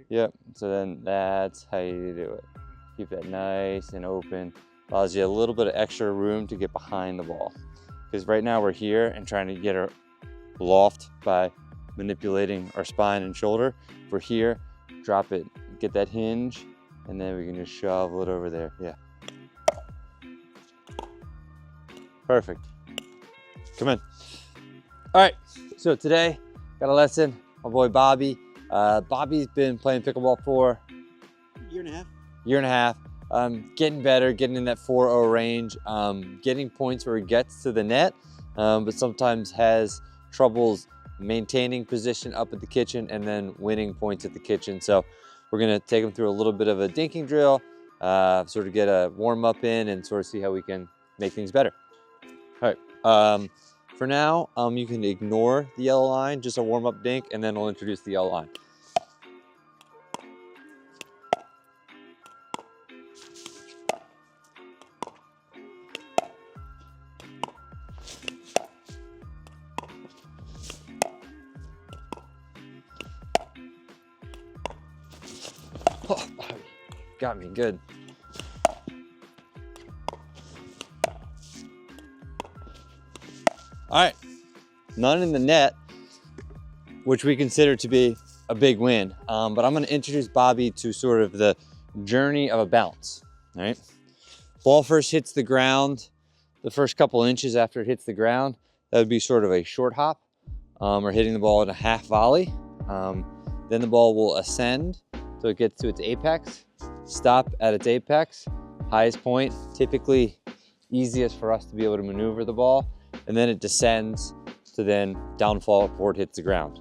Yep, so then that's how you do it. Keep that nice and open. Allows you a little bit of extra room to get behind the ball. Because right now we're here and trying to get our loft by manipulating our spine and shoulder. If we're here, drop it, get that hinge, and then we can just shovel it over there. Yeah. Perfect. Come in. All right, so today, got a lesson. My boy Bobby. Bobby's been playing pickleball for Year and a half. Year and a half. Getting better, getting in that 4-0 range, getting points where he gets to the net, but sometimes has troubles maintaining position up at the kitchen and then winning points at the kitchen. So we're gonna take him through a little bit of a dinking drill, sort of get a warm up in and sort of see how we can make things better. All right, for now, you can ignore the yellow line, just a warm up dink, and then we'll introduce the yellow line. Oh, got me good. All right, none in the net, which we consider to be a big win. But I'm gonna introduce Bobby to sort of the journey of a bounce, all right? Ball first hits the ground, the first couple inches after it hits the ground, that would be sort of a short hop, or hitting the ball in a half volley. Then the ball will ascend so it gets to its apex, stop at its apex, highest point, typically easiest for us to be able to maneuver the ball, and then it descends to then downfall before it hits the ground.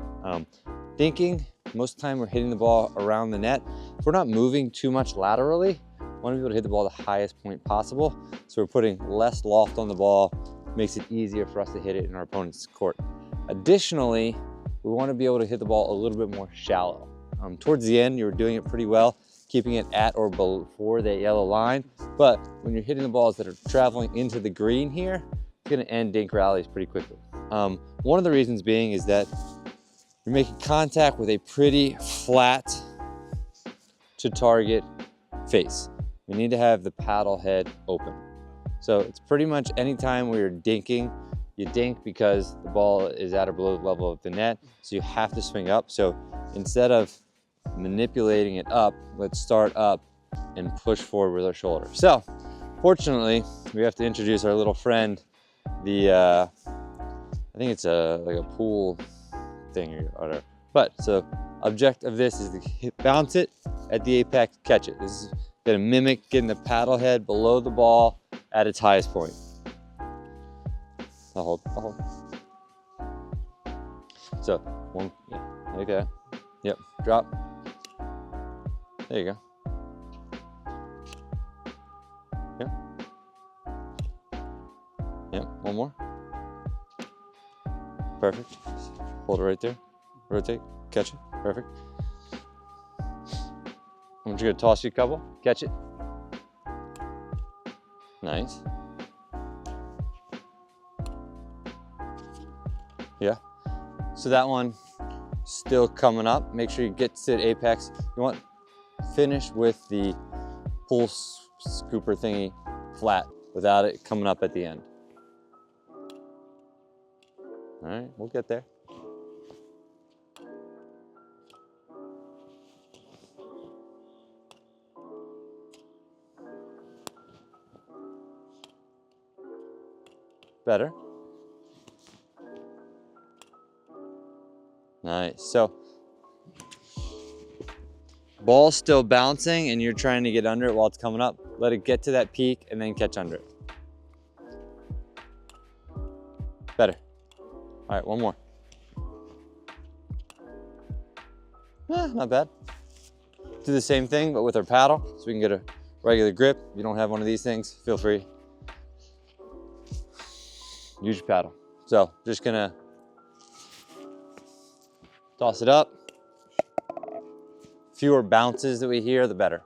Dinking, most of the time we're hitting the ball around the net. If we're not moving too much laterally, we want to be able to hit the ball the highest point possible. So we're putting less loft on the ball, makes it easier for us to hit it in our opponent's court. Additionally, we want to be able to hit the ball a little bit more shallow. Towards the end, you were doing it pretty well, keeping it at or before that yellow line. But when you're hitting the balls that are traveling into the green here, it's going to end dink rallies pretty quickly. One of the reasons being is that you're making contact with a pretty flat to target face. We need to have the paddle head open. So it's pretty much anytime where you're dinking, you dink because the ball is at or below the level of the net, so you have to swing up. So instead of manipulating it up, let's start up and push forward with our shoulder. So fortunately, we have to introduce our little friend, the I think it's like a pool thing or whatever. But so object of this is to bounce it at the apex, catch it. This is gonna mimic getting the paddle head below the ball at its highest point. I'll hold, I'll hold. So one, yeah, like that. Yep, drop. There you go. Yep. Yep, one more. Perfect. Hold it right there. Rotate, catch it. Perfect. I'm just gonna toss you a couple. Catch it. Nice. Yeah. So that one still coming up. Make sure you get to the apex. You want finish with the pull scooper thingy flat without it coming up at the end. All right, we'll get there. Better. Nice. So ball's still bouncing and you're trying to get under it while it's coming up. Let it get to that peak and then catch under it. Better. All right, one more. Not bad. Do the same thing, but with our paddle, so we can get a regular grip. If you don't have one of these things, feel free. Use your paddle. So just gonna toss it up. Fewer bounces that we hear, the better.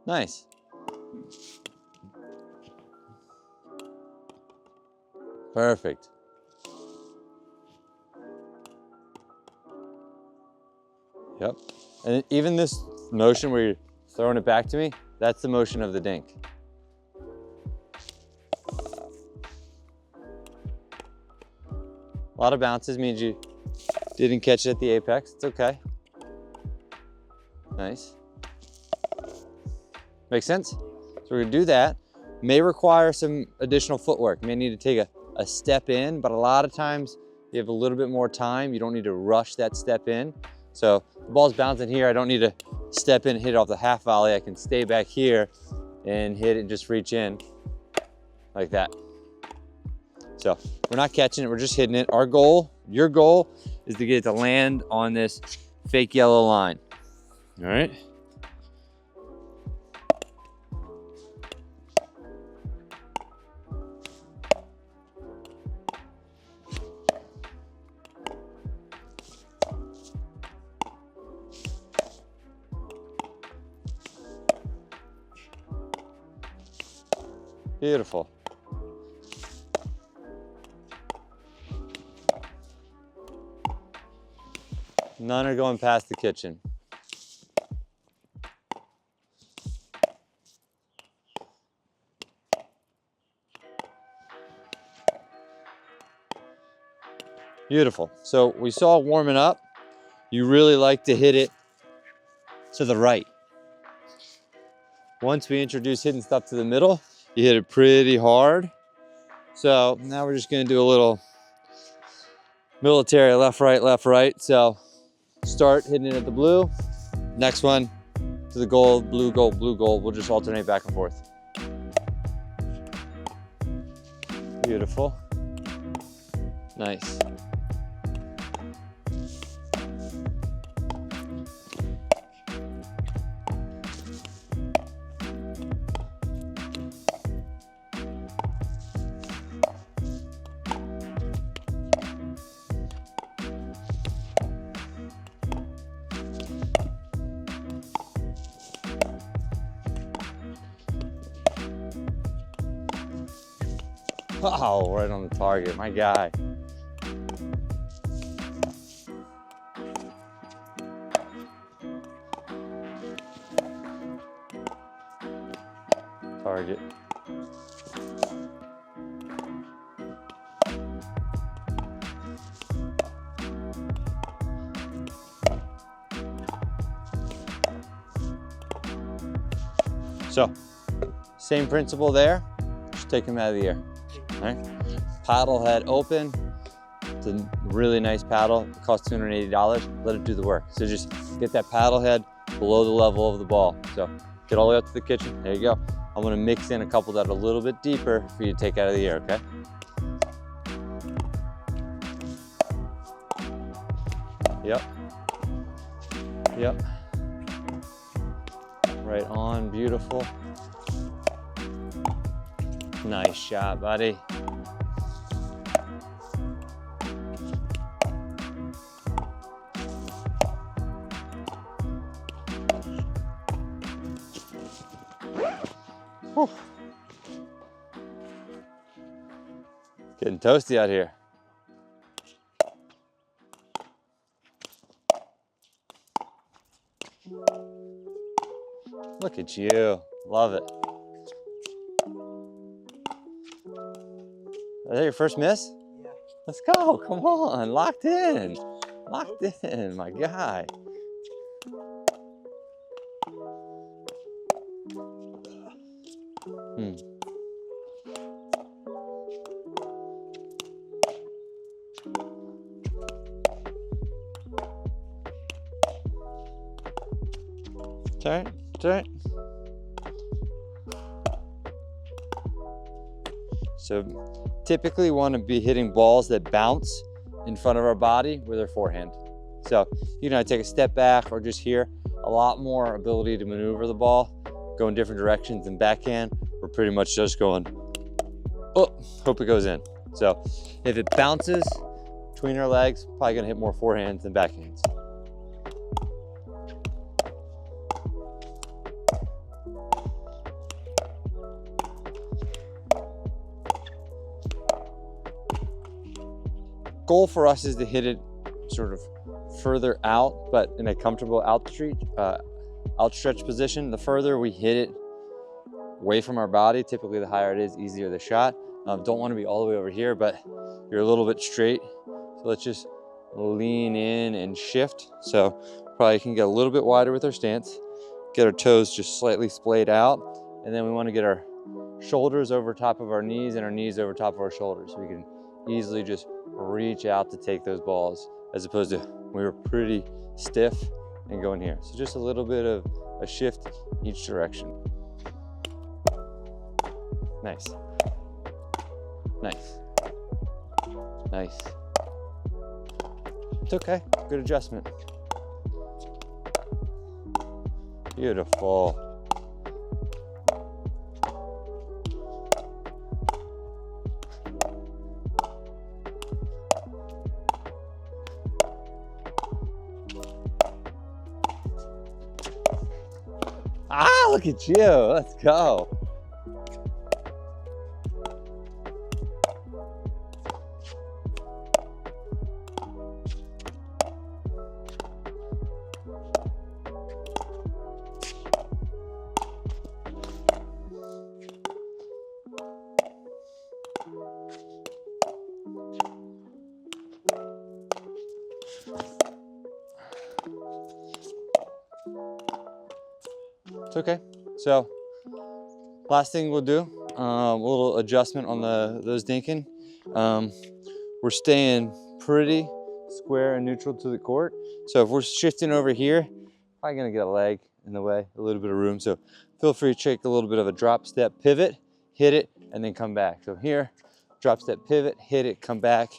Nice. Perfect. Yep. And even this motion where you're throwing it back to me, that's the motion of the dink. A lot of bounces means you didn't catch it at the apex. It's okay. Nice. Make sense? So we're gonna do that. May require some additional footwork. May need to take a step in, but a lot of times you have a little bit more time. You don't need to rush that step in. So the ball's bouncing here. I don't need to step in and hit it off the half volley. I can stay back here and hit it and just reach in like that. So we're not catching it, we're just hitting it. Our goal, your goal, is to get it to land on this fake yellow line. All right? Beautiful. None are going past the kitchen. Beautiful. So we saw warming up, you really like to hit it to the right. Once we introduce hitting stuff to the middle, you hit it pretty hard. So now we're just gonna do a little military left, right. So start hitting it at the blue, next one to the gold, blue, gold, blue, gold. We'll just alternate back and forth. Beautiful. Nice. Wow, right on the target, my guy. Target. So, same principle there, just take him out of the air. All right. Paddle head open. It's a really nice paddle. It costs $280. Let it do the work. So just get that paddle head below the level of the ball. So get all the way up to the kitchen. There you go. I'm gonna mix in a couple that are a little bit deeper for you to take out of the air, okay? Yep. Yep. Right on, beautiful. Nice shot, buddy. Whew. Getting toasty out here. Look at you, love it. Is that your first miss? Yeah. Let's go, come on, locked in, my guy. It's all right, it's all right. So typically want to be hitting balls that bounce in front of our body with our forehand. So you know, take a step back or just here, a lot more ability to maneuver the ball, go in different directions than backhand. We're pretty much just going, oh, hope it goes in. So if it bounces between our legs, probably gonna hit more forehands than backhands. Goal for us is to hit it sort of further out, but in a comfortable outstretch position. The further we hit it away from our body, typically the higher it is, easier the shot. Don't want to be all the way over here, but you're a little bit straight. So let's just lean in and shift. So probably can get a little bit wider with our stance, get our toes just slightly splayed out, and then we want to get our shoulders over top of our knees and our knees over top of our shoulders, so we can easily just reach out to take those balls, as opposed to we were pretty stiff and going here. So just a little bit of a shift each direction. Nice. Nice. Nice. It's okay. Good adjustment. Beautiful. Ah, look at you. Let's go. It's okay. So last thing we'll do, a little adjustment on those dinking. We're staying pretty square and neutral to the court. So if we're shifting over here, probably gonna get a leg in the way, a little bit of room. So feel free to take a little bit of a drop step pivot, hit it, and then come back. So here, drop step pivot, hit it, come back,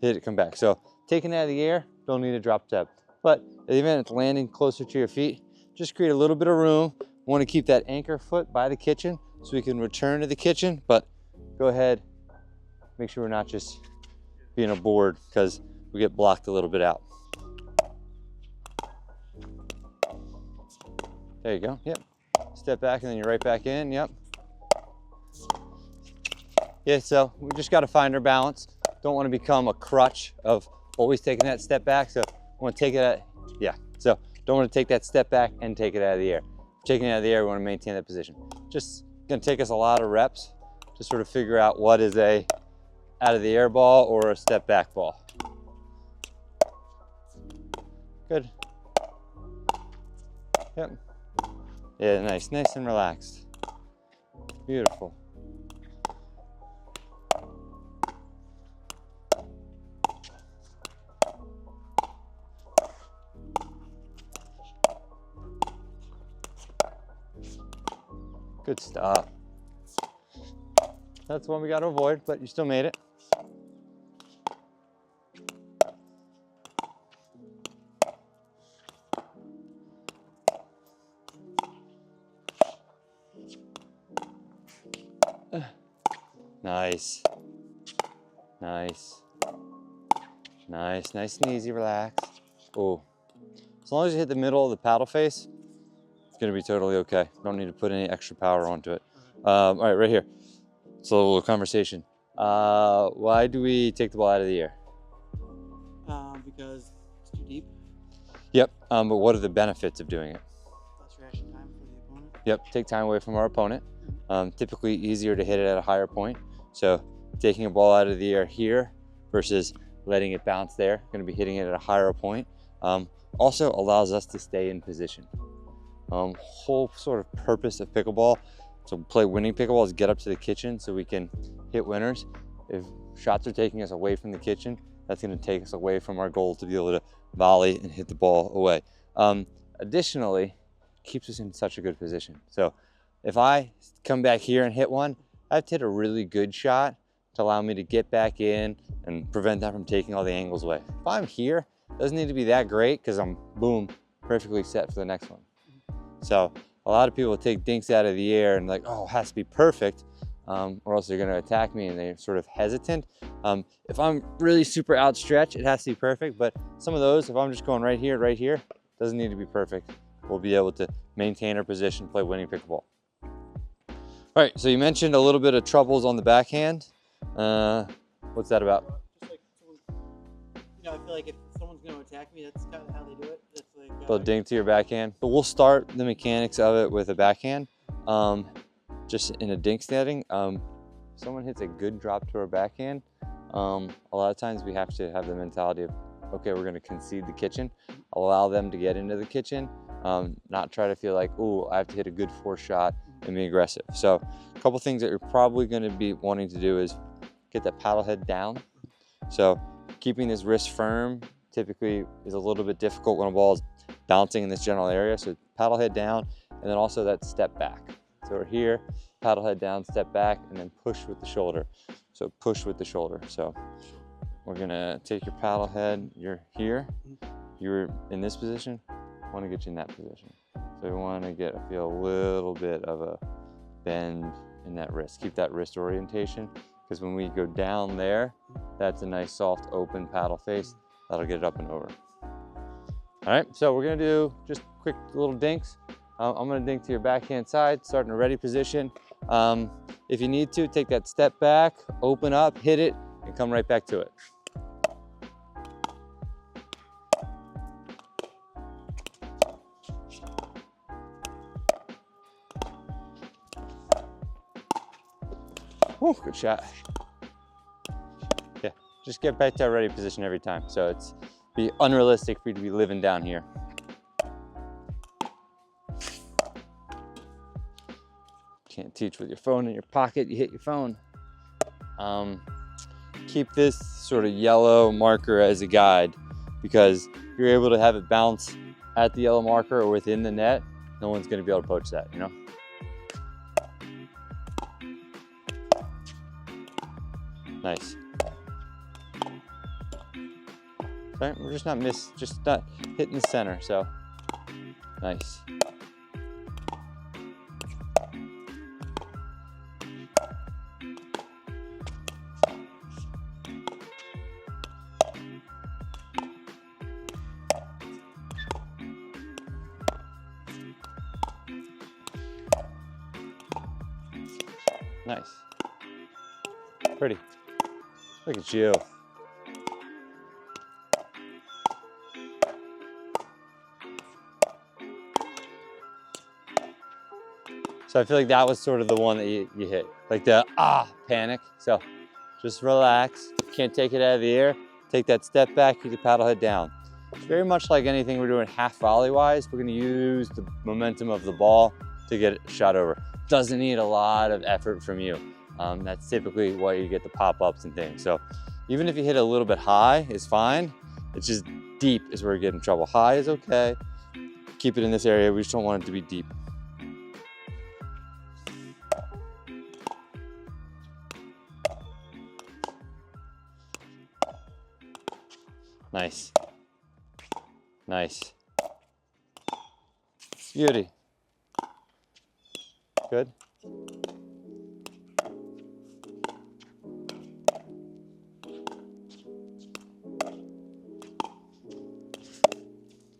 hit it, come back. So taking it out of the air, don't need a drop step. But in the event it's landing closer to your feet, just create a little bit of room. We want to keep that anchor foot by the kitchen so we can return to the kitchen, but go ahead, make sure we're not just being a board because we get blocked a little bit out. There you go, yep. Step back and then you're right back in, yep. Yeah, so we just got to find our balance. Don't want to become a crutch of always taking that step back. So I want to take it at, yeah. So don't want to take that step back and take it out of the air. Taking it out of the air, we want to maintain that position. Just going to take us a lot of reps to sort of figure out what is a out of the air ball or a step back ball. Good. Yep. Yeah, nice and relaxed. Beautiful. Good stuff. That's one we got to avoid, but you still made it. Nice. Nice. Nice, nice and easy, relax. Oh, as long as you hit the middle of the paddle face, it's gonna be totally okay. Don't need to put any extra power onto it. All right, right here. It's a little conversation. Why do we take the ball out of the air? Because it's too deep. Yep, but what are the benefits of doing it? Less reaction time for the opponent. Yep, take time away from our opponent. Typically easier to hit it at a higher point. So taking a ball out of the air here versus letting it bounce there, gonna be hitting it at a higher point. Also allows us to stay in position. Whole sort of purpose of pickleball, to play winning pickleball, is get up to the kitchen so we can hit winners. If shots are taking us away from the kitchen, that's gonna take us away from our goal to be able to volley and hit the ball away. Additionally, keeps us in such a good position. So if I come back here and hit one, I have to hit a really good shot to allow me to get back in and prevent that from taking all the angles away. If I'm here, it doesn't need to be that great because I'm, boom, perfectly set for the next one. So a lot of people take dinks out of the air and like, oh, it has to be perfect, or else they're gonna attack me, and they're sort of hesitant. If I'm really super outstretched, it has to be perfect, but some of those, if I'm just going right here, doesn't need to be perfect. We'll be able to maintain our position, play winning pickleball. All right, so you mentioned a little bit of troubles on the backhand. What's that about? Just like someone, I feel like if someone's gonna attack me. That's kind of how they do it. That's like Little dink to your backhand. But we'll start the mechanics of it with a backhand, just in a dink setting. Someone hits a good drop to our backhand. A lot of times we have to have the mentality of, okay, we're going to concede the kitchen, allow them to get into the kitchen, not try to feel like, oh, I have to hit a good force shot and be aggressive. So a couple things that you're probably going to be wanting to do is get that paddle head down. So keeping this wrist firm typically is a little bit difficult when a ball is bouncing in this general area. So paddle head down, and then also that step back. So we're here, paddle head down, step back, and then push with the shoulder. So push with the shoulder. So we're gonna take your paddle head, you're here, you're in this position, I wanna get you in that position. So we wanna feel a little bit of a bend in that wrist. Keep that wrist orientation, because when we go down there, that's a nice soft open paddle face. That'll get it up and over. All right, so we're gonna do just quick little dinks. I'm gonna dink to your backhand side, start in a ready position. If you need to, take that step back, open up, hit it, and come right back to it. Woo, good shot. Yeah, just get back to our ready position every time. So it's be unrealistic for you to be living down here. Can't teach with your phone in your pocket, you hit your phone. Keep this sort of yellow marker as a guide, because if you're able to have it bounce at the yellow marker or within the net, no one's gonna be able to poach that, you know? Nice. Sorry, we're just not hitting the center, so nice. Nice. Pretty. Look at you. So I feel like that was sort of the one that you hit, like the panic. So just relax. Can't take it out of the air. Take that step back, keep the paddle head down. It's very much like anything we're doing half volley wise. We're gonna use the momentum of the ball to get it shot over. Doesn't need a lot of effort from you. That's typically why you get the pop-ups and things. So even if you hit a little bit high, it's fine. It's just deep is where you get in trouble. High is okay. Keep it in this area. We just don't want it to be deep. Nice. Nice. Beauty. Good.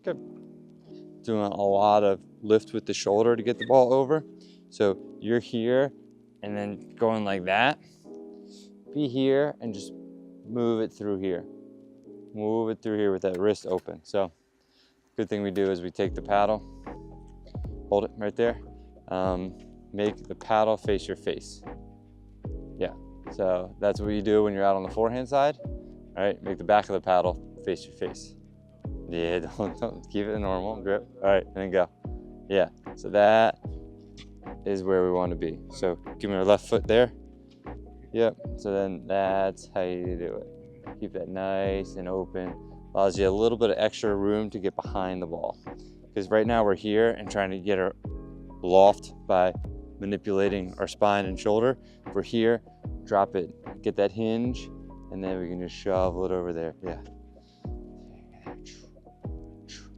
Good. Doing a lot of lift with the shoulder to get the ball over. So you're here and then going like that. Be here and just move it through here. Move it through here with that wrist open. So good thing we do is we take the paddle, hold it right there. Make the paddle face your face. Yeah, so that's what you do when you're out on the forehand side. All right, make the back of the paddle face your face. Yeah, don't keep it normal grip. All right, and then go. Yeah, so that is where we want to be. So give me our left foot there. Yep, so then that's how you do it. Keep that nice and open. Allows you a little bit of extra room to get behind the ball. Because right now we're here and trying to get our loft by manipulating our spine and shoulder. If we're here, drop it, get that hinge, and then we can just shovel it over there. Yeah.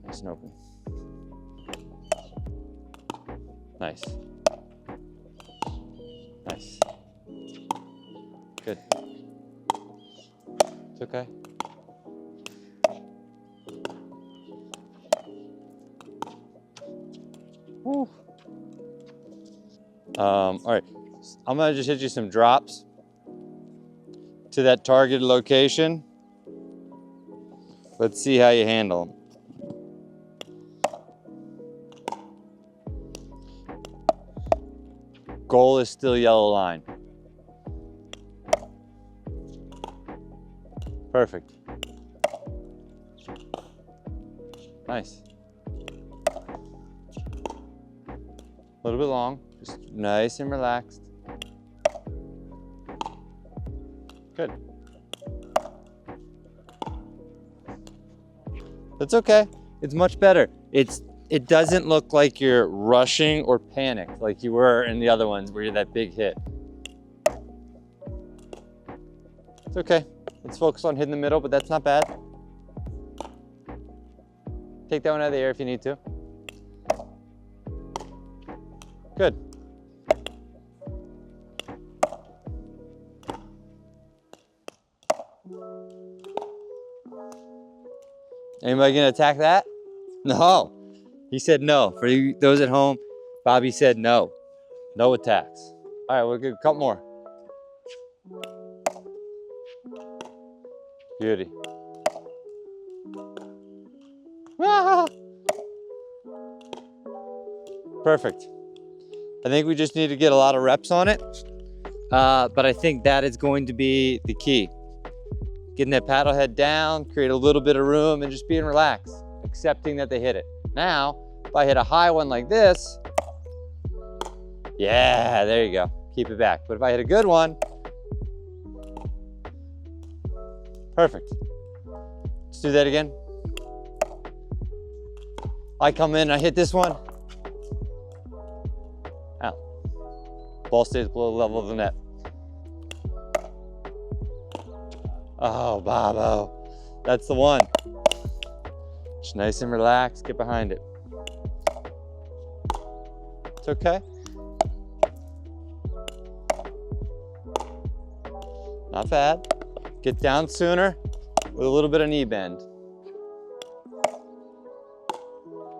Nice and open. Nice. Nice. Good. It's okay. Woo. All right, I'm gonna just hit you some drops to that targeted location. Let's see how you handle them. Goal is still yellow line. Perfect. Nice. A little bit long, just nice and relaxed. Good. That's okay. It's much better. It doesn't look like you're rushing or panicked like you were in the other ones where you're that big hit. It's okay. Let's focus on hitting the middle, but that's not bad. Take that one out of the air if you need to. Good. Anybody gonna attack that? No. He said no. For you, those at home, Bobby said no. No attacks. All right, we'll get a couple more. Beauty. Ah! Perfect. I think we just need to get a lot of reps on it. But I think that is going to be the key. Getting that paddle head down, create a little bit of room, and just being relaxed, accepting that they hit it. Now, if I hit a high one like this, yeah, there you go. Keep it back. But if I hit a good one, perfect. Let's do that again. I come in, I hit this one. Out. Ball stays below the level of the net. Oh, Bobo. That's the one. Just nice and relaxed, get behind it. It's okay. Not bad. Get down sooner with a little bit of knee bend.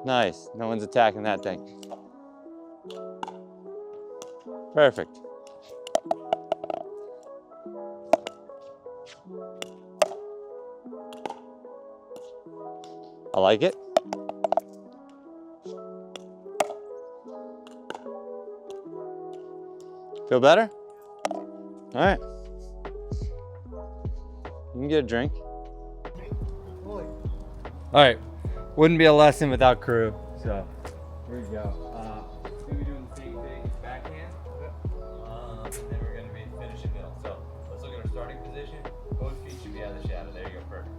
Nice, no one's attacking that thing. Perfect. I like it. Feel better? All right. You can get a drink. All right. Wouldn't be a lesson without crew. So here we go. We're doing the fake backhand. And then we're going to be finishing middle. So let's look at our starting position. Both feet should be out of the shadow. There you go. Perfect.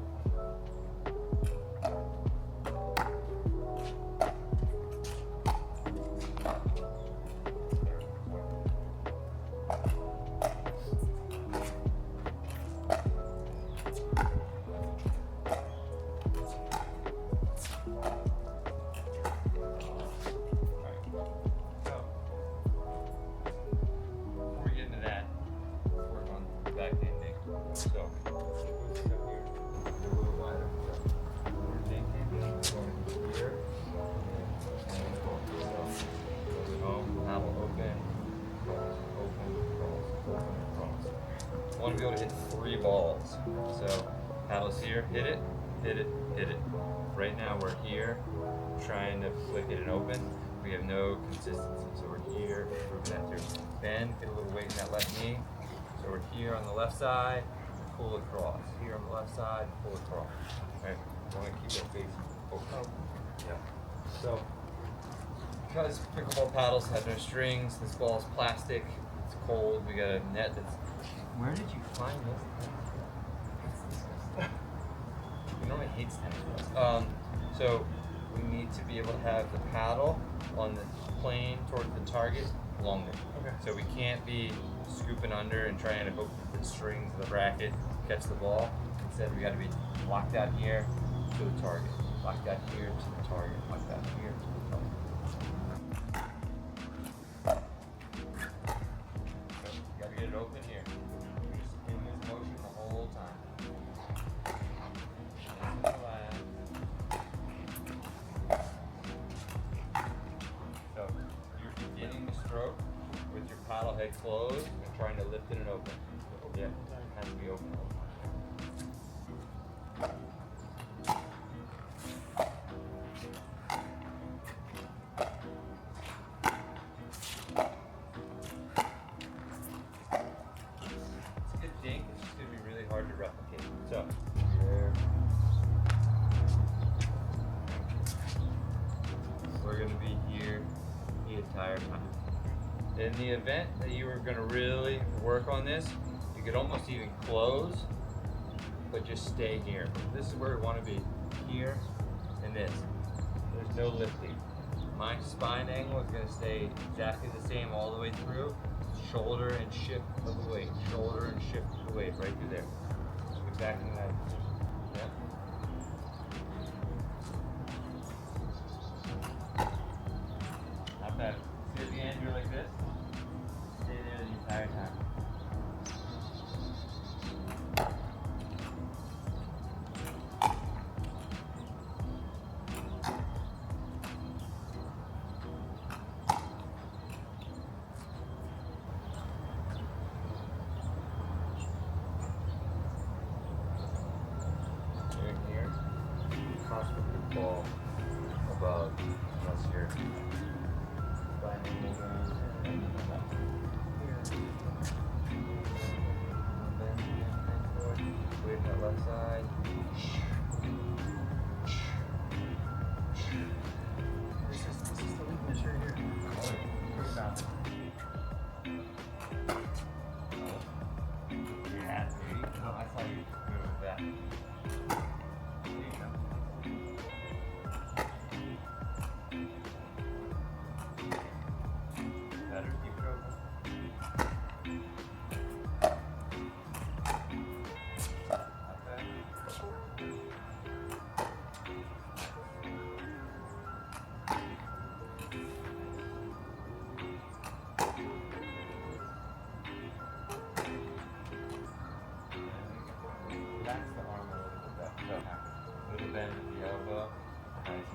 Backhand Dink. So, put this up here, a little wider. We're Dinking, going here, and so, home, paddle open, cross, open, cross. I want to be able to hit 3 balls. So, paddle's here, hit it, hit it, hit it. Right now we're here, trying to flick it and open. We have no consistency, so we're here, moving that through. Bend, get a little weight in that left knee. So we're here on the left side, pull across. Here on the left side, pull across. Right? We want to keep that face open. Yeah. So, because pickleball paddles have no strings, this ball is plastic, it's cold, we got a net that's... Where did you find this? He normally hates tennis balls. So, we need to be able to have the paddle on the plane towards the target longer. Okay. So we can't be scooping under and trying to hope that the strings of the racket catch the ball. Instead, we got to be locked out here to the target, locked out here to the target, locked out here to the target. So you got to get it open here. You're just in this motion the whole time. So you're beginning the stroke with your paddle head closed and trying to lift it and open. Yeah, it has to be open. going to be here the entire time. In the event that you were going to really work on this, you could almost even close, but just stay here. This is where we want to be, here and this. There's no lifting. My spine angle is going to stay exactly the same all the way through. Shoulder and shift of the weight. Shoulder and shift of the weight right through there. Get back in that position. Yeah. Not bad. See at the end, you're like this. Stay there the entire time. Possibly the ball above, unless you're finding the wait that left side. This is the weakness right here. Yeah, see? No, I saw you move that. Relax the arm a little bit back. So, a little bend at the elbow. Nice.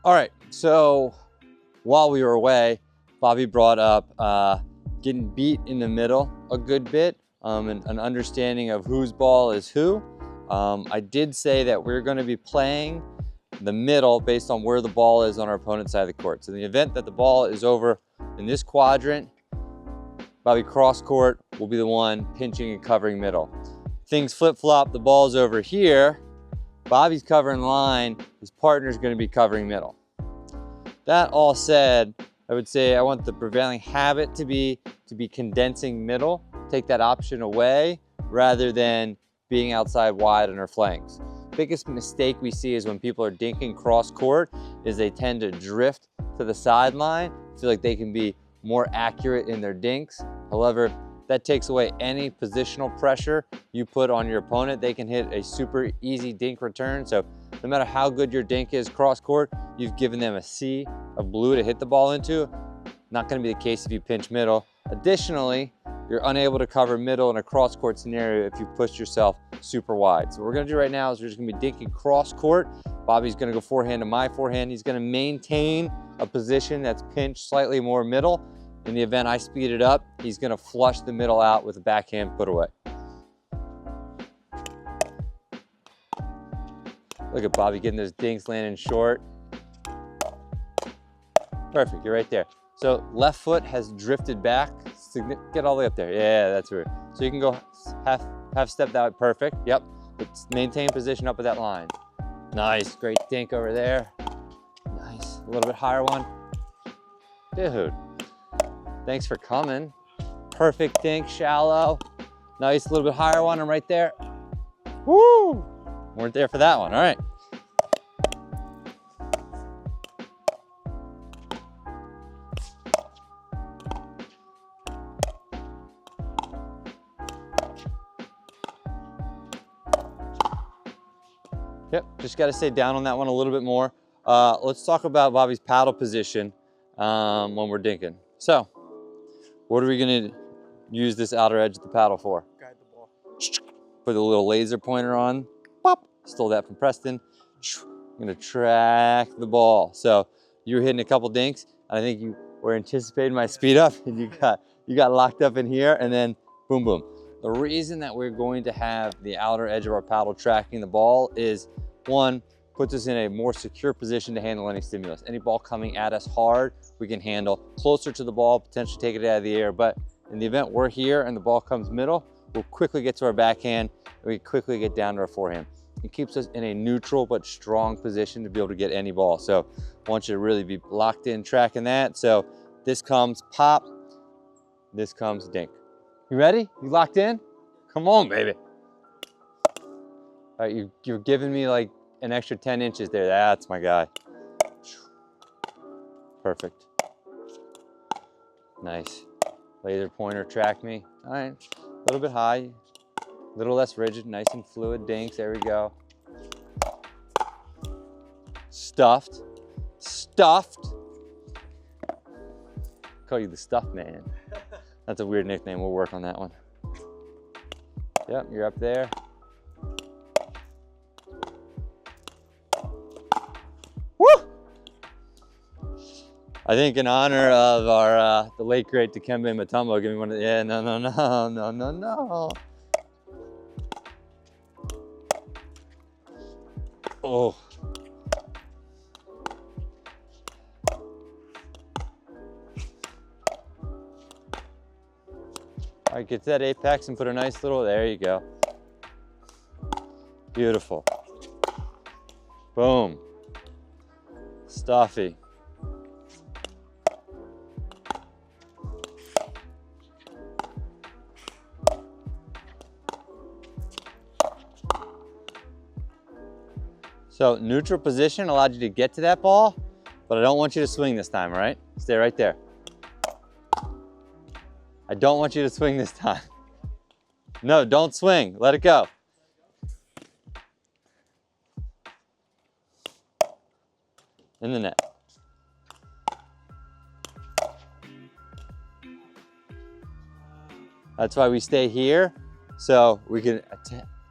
All right, so while we were away, Bobby brought up getting beat in the middle a good bit, and an understanding of whose ball is who. I did say that we're going to be playing the middle based on where the ball is on our opponent's side of the court. So in the event that the ball is over in this quadrant, Bobby Crosscourt will be the one pinching and covering middle. Things flip-flop, the ball's over here, Bobby's covering line, his partner's going to be covering middle. That all said, I would say I want the prevailing habit to be condensing middle, take that option away rather than being outside wide on our flanks. Biggest mistake we see is when people are dinking cross court is they tend to drift to the sideline, feel like they can be more accurate in their dinks. However, that takes away any positional pressure you put on your opponent. They can hit a super easy dink return. So no matter how good your dink is cross court, you've given them a sea of blue to hit the ball into. Not going to be the case if you pinch middle. Additionally, you're unable to cover middle in a cross court scenario if you push yourself super wide. So what we're going to do right now is we're just going to be dinking cross court. Bobby's going to go forehand to my forehand. He's going to maintain a position that's pinched slightly more middle. In the event I speed it up, he's going to flush the middle out with a backhand put away. Look at Bobby getting those dinks landing short. Perfect, you're right there. So left foot has drifted back. Get all the way up there. Yeah, that's right. So you can go half step that way. Perfect. Yep. But maintain position up at that line. Nice. Great dink over there. Nice. A little bit higher one. Dude. Thanks for coming. Perfect dink, shallow. Nice. A little bit higher one. I'm right there. Woo! Weren't there for that one. All right. Yep, just got to stay down on that one a little bit more. Let's talk about Bobby's paddle position when we're dinking. So, what are we going to use this outer edge of the paddle for? Guide the ball. Put a little laser pointer on. Pop! Stole that from Preston. I'm going to track the ball. So, you were hitting a couple dinks, and I think you were anticipating my speed up, and you got locked up in here, and then boom, boom. The reason that we're going to have the outer edge of our paddle tracking the ball is, one, puts us in a more secure position to handle any stimulus. Any ball coming at us hard, we can handle closer to the ball, potentially take it out of the air. But in the event we're here and the ball comes middle, we'll quickly get to our backhand, and we quickly get down to our forehand. It keeps us in a neutral but strong position to be able to get any ball. So I want you to really be locked in tracking that. So this comes pop, this comes dink. You ready? You locked in? Come on, baby. All right, you're giving me like an extra 10 inches there. That's my guy. Perfect. Nice. Laser pointer track me. All right, a little bit high, a little less rigid, nice and fluid. Dinks, there we go. Stuffed. Stuffed. Call you the stuffed man. That's a weird nickname. We'll work on that one. Yep, you're up there. Woo! I think in honor of our the late great Dikembe Mutombo, give me one of the, yeah, no. Oh. All right, get to that apex and put a nice little, there you go. Beautiful. Boom. Stuffy. So neutral position allowed you to get to that ball, but I don't want you to swing this time, all right? Stay right there. I don't want you to swing this time. No, don't swing. Let it go. In the net. That's why we stay here, so we can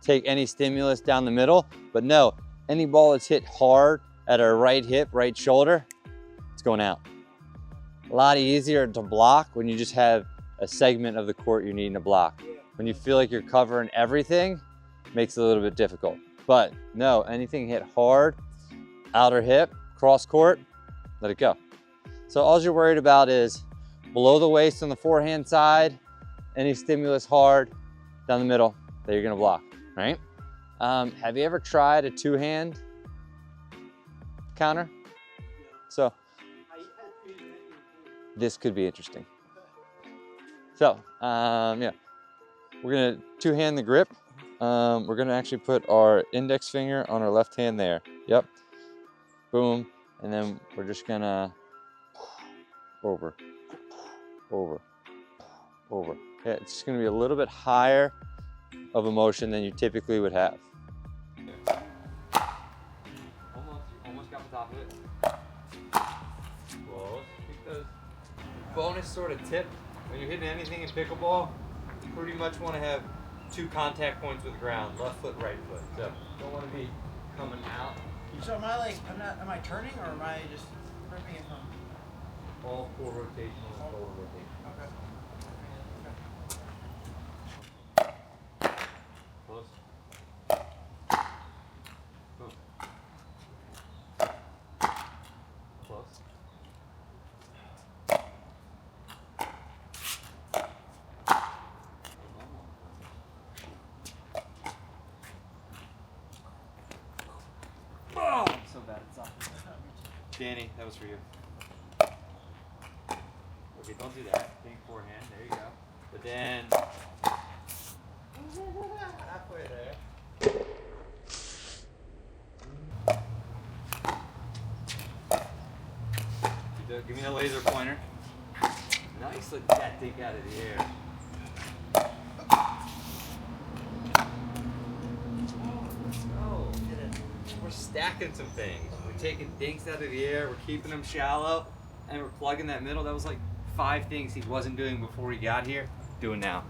take any stimulus down the middle. But no, any ball that's hit hard at our right hip, right shoulder, it's going out. A lot easier to block when you just have a segment of the court you're needing to block. When you feel like you're covering everything, makes it a little bit difficult. But no, anything hit hard, outer hip, cross court, let it go. So all you're worried about is below the waist on the forehand side, any stimulus hard, down the middle that you're gonna block, right? Have you ever tried a two-hand counter? So this could be interesting. So, yeah, we're gonna two-hand the grip. We're gonna actually put our index finger on our left hand there. Yep, boom. And then we're just gonna over. Yeah, it's just gonna be a little bit higher of a motion than you typically would have. Almost got the top of it. Close. Keep those. Bonus sort of tip. When you're hitting anything in pickleball, you pretty much want to have two contact points with the ground, left foot, right foot. So don't want to be coming out. So am I like, am I turning or am I just ripping it from? All four rotational and forward rotation. Okay. Close. Boom. Close. Oh, I'm so bad at soccer. Danny, that was for you. Okay, don't do that. Think forehand. There you go. But then halfway there. Give me the laser pointer. Nice, let that dink out of the air. Let's go. We're stacking some things. We're taking dinks out of the air. We're keeping them shallow, and we're plugging that middle. That was like 5 things he wasn't doing before he got here. Doing now.